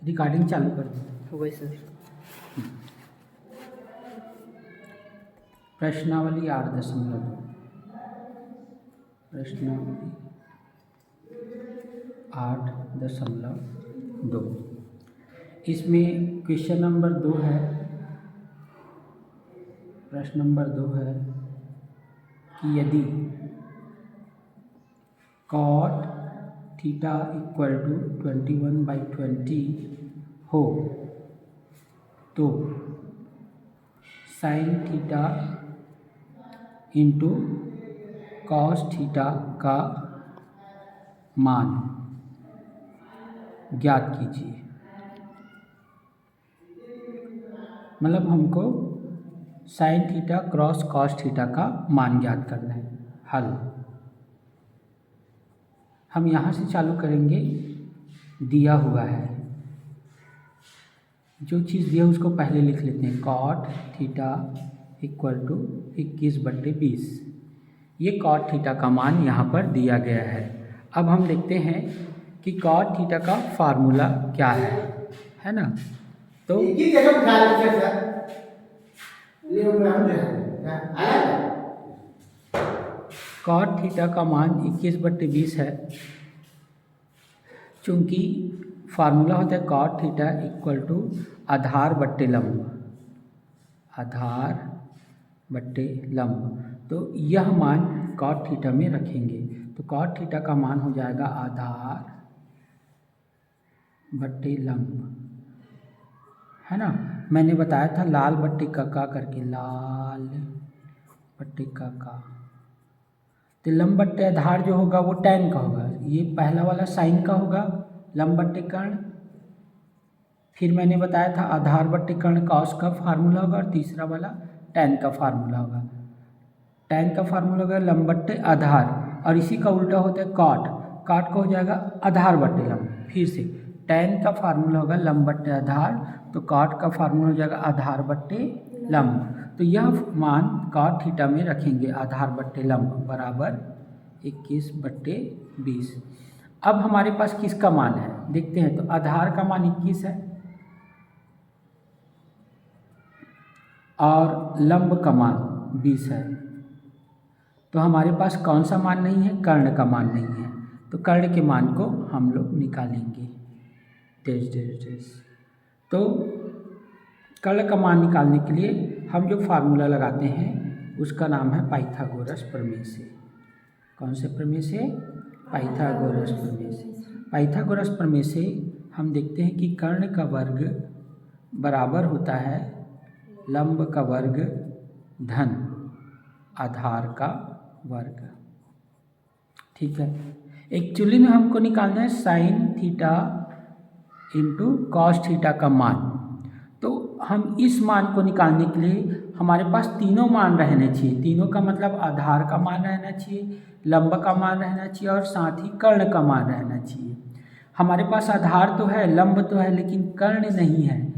Recording चालू कर दो। हो गई सर। प्रश्नावली 8.2 प्रश्नावली 8.2 इसमें क्वेश्चन नंबर 2 है। प्रश्न नंबर 2 है कि यदि cot थीटा इक्वल टू 21/20 हो तो sine theta into cos theta का मान ज्ञात कीजिए। मतलब हमको sine theta cross cos theta का मान ज्ञात करना है। हल हम यहाँ से चालू करेंगे। दिया हुआ है, जो चीज़ दिया उसको पहले लिख लेते हैं। Cot theta equal to 21/20। ये कॉट थीटा का मान यहाँ पर दिया गया है। अब हम देखते हैं कि कॉट थीटा का फार्मूला क्या है ना। तो कॉट थीटा का मान 21/20 है। चूँकि फार्मूला होता है कॉट थीटा इक्वल टू आधार बट्टे लंब, आधार बट्टे लंब। तो यह मान कॉट थीटा में रखेंगे। तो कॉट थीटा का मान हो जाएगा आधार बट्टे लंब, है ना। मैंने बताया था लाल बट्टे का करके, लाल बट्टे का। तो लंब बट्टे आधार जो होगा वो टैन का होगा। ये पहला वाला साइन का होगा लंब बट्टे कर्ण। फिर मैंने बताया था आधार बट्टे कर्ण कॉस का फार्मूला होगा और तीसरा वाला टैन का फार्मूला होगा। टैन का फार्मूला होगा लंब बट्टे आधार और इसी का उल्टा होता है कॉट। कॉट का हो जाएगा आधार बट्टे लंब। फिर से टैन का फार्मूला होगा लंब बट्टे आधार, तो कॉट का फार्मूला हो जाएगा आधार बट्टे लंब। तो यह मान कॉट थीटा में रखेंगे आधार बट्टे लंब बराबर 21/20। अब हमारे पास किसका मान है देखते हैं। तो आधार का मान 21 है और लंब का मान 20 है। तो हमारे पास कौन सा मान नहीं है, कर्ण का मान नहीं है। तो कर्ण के मान को हम लोग निकालेंगे। तो कर्ण का मान निकालने के लिए हम जो फार्मूला लगाते हैं उसका नाम है पाइथागोरस प्रमेय से। कौन से प्रमेय से? पाइथागोरस प्रमेय से। पाइथागोरस प्रमेय से हम देखते हैं कि कर्ण का वर्ग बराबर होता है लंब का वर्ग धन आधार का वर्ग। ठीक है। एक्चुअली में हमको निकालना है sine theta into cos theta का मान। तो हम इस मान को निकालने के लिए हमारे पास तीनों मान रहने चाहिए। तीनों का मतलब आधार का मान रहना चाहिए, लंब का मान रहना चाहिए और साथ ही कर्ण का मान रहना चाहिए। हमारे पास आधार तो है, लंब तो है, लेकिन कर्ण नहीं है।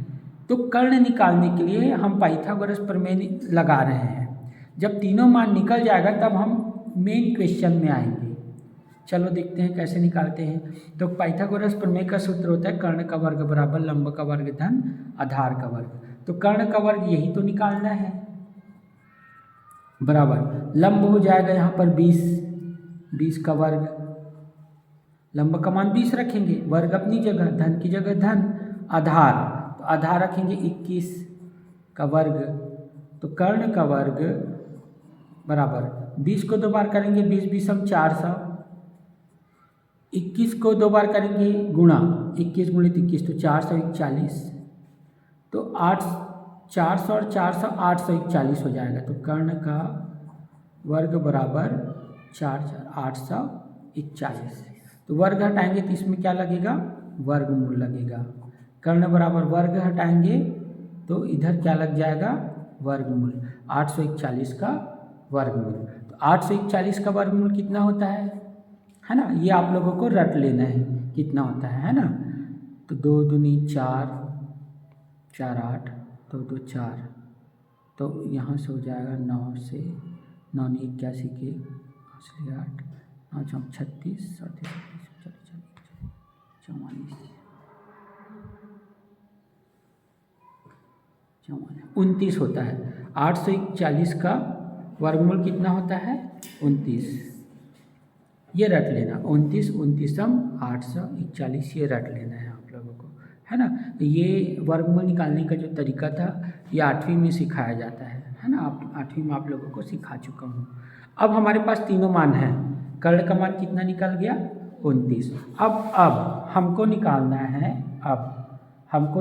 तो कर्ण निकालने के लिए हम पाइथागोरस प्रमेय लगा रहे हैं। जब तीनों मान निकल जाएगा तब हम मेन क्वेश्चन में आएंगे। चलो देखते हैं कैसे निकालते हैं। तो पाइथागोरस प्रमेय का सूत्र होता है कर्ण का वर्ग बराबर लंब का वर्ग धन आधार का वर्ग। तो कर्ण का वर्ग यही तो निकालना है, बराबर लंब हो जाएगा यहाँ पर 20 का वर्ग, लंब का मान 20 रखेंगे, वर्ग अपनी जगह, धन की जगह धन, आधार तो आधार रखेंगे 21 का वर्ग। तो कर्ण का वर्ग बराबर 20 को 2 बार करेंगे 20 हम 400, 21 को 2 बार करेंगे गुणा 21 गुणित 21 तो 441, तो 400 और 400 841 हो जाएगा। तो कर्ण का वर्ग बराबर 841। तो वर्ग हटाएंगे तो इसमें क्या लगेगा, वर्गमूल लगेगा। कर्ण बराबर वर्ग हटाएंगे तो इधर क्या लग जाएगा, वर्गमूल। 841 का वर्गमूल। तो 841 का वर्गमूल कितना होता है ना। ये आप लोगों को रट लेना है कितना होता है ना। तो 2 दूनी 4, 4 8, 2 2 4, तो यहाँ से हो जाएगा 9 से 9 81 के 8 9 4 36 37 44 44 44 44 44 44 44 44 44 44 44 44 44 44 44 44 44 44 44 44 44 44 44 44 44 44 44 44 44 44 44 44 44 44 44 44 44 44 44 44 44 44 44 44 44 44 44 44 44 44 44 44 44 44 44 44 44 44 44 44 44 44 29 होता है। 841 का वर्गमूल कितना होता है? 29। ये रट लेना, 29 29 841, ये रट लेना है आप लोगों को, है ना। तो ये वर्गमूल निकालने का जो तरीका था ये 8वीं में सिखाया जाता है ना। आप 8वीं में आप लोगों को सिखा चुका हूँ। अब हमारे पास तीनों मान हैं। कर्ण का मान कितना निकल गया? 29। अब हमको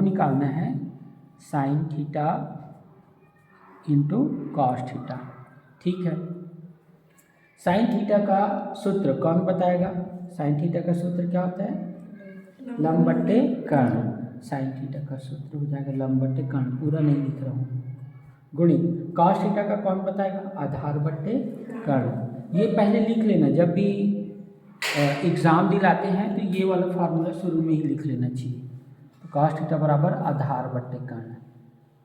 निकालना है sine theta into cos theta. ठीक है, साइन थीटा का सूत्र कौन बताएगा? साइन थीटा का सूत्र क्या होता है? लंब बट्टे कर्ण। साइन थीटा का सूत्र हो जाएगा लंब बट्टे कर्ण, पूरा नहीं लिख रहा हूँ, गुणित कॉस थीटा का कौन बताएगा? आधार बट्टे कर्ण। ये पहले लिख लेना, जब भी एग्ज़ाम दिलाते हैं तो ये वाला फार्मूला शुरू में ही लिख लेना चाहिए। तो कॉस थीटा बराबर आधार बट्टे कर्ण,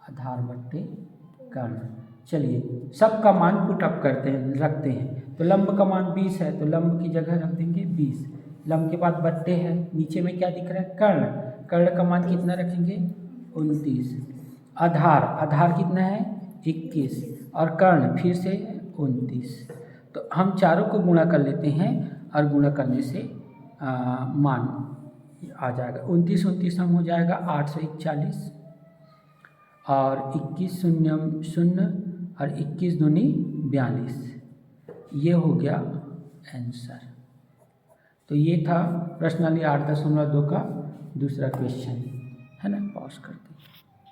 आधार बट्टे कर्ण। चलिए सबका मान पुट अप रखते हैं। तो लंब का मान 20 है, तो लंब की जगह रख देंगे 20। लंब के बाद बट्टे है, नीचे में क्या दिख रहा है? कर्ण। कर्ण का मान कितना रखेंगे? 29। आधार कितना है? 21, और कर्ण फिर से 29। तो हम चारों को गुणा कर लेते हैं और गुणा करने से मान आ जाएगा। 29 29 हम हो जाएगा 841, और 21 शून्य शून्य, और 21 दूनी 42। ये हो गया आंसर। तो ये था प्रश्नावली 8.2 का दूसरा क्वेश्चन, है ना। पॉज करते हैं।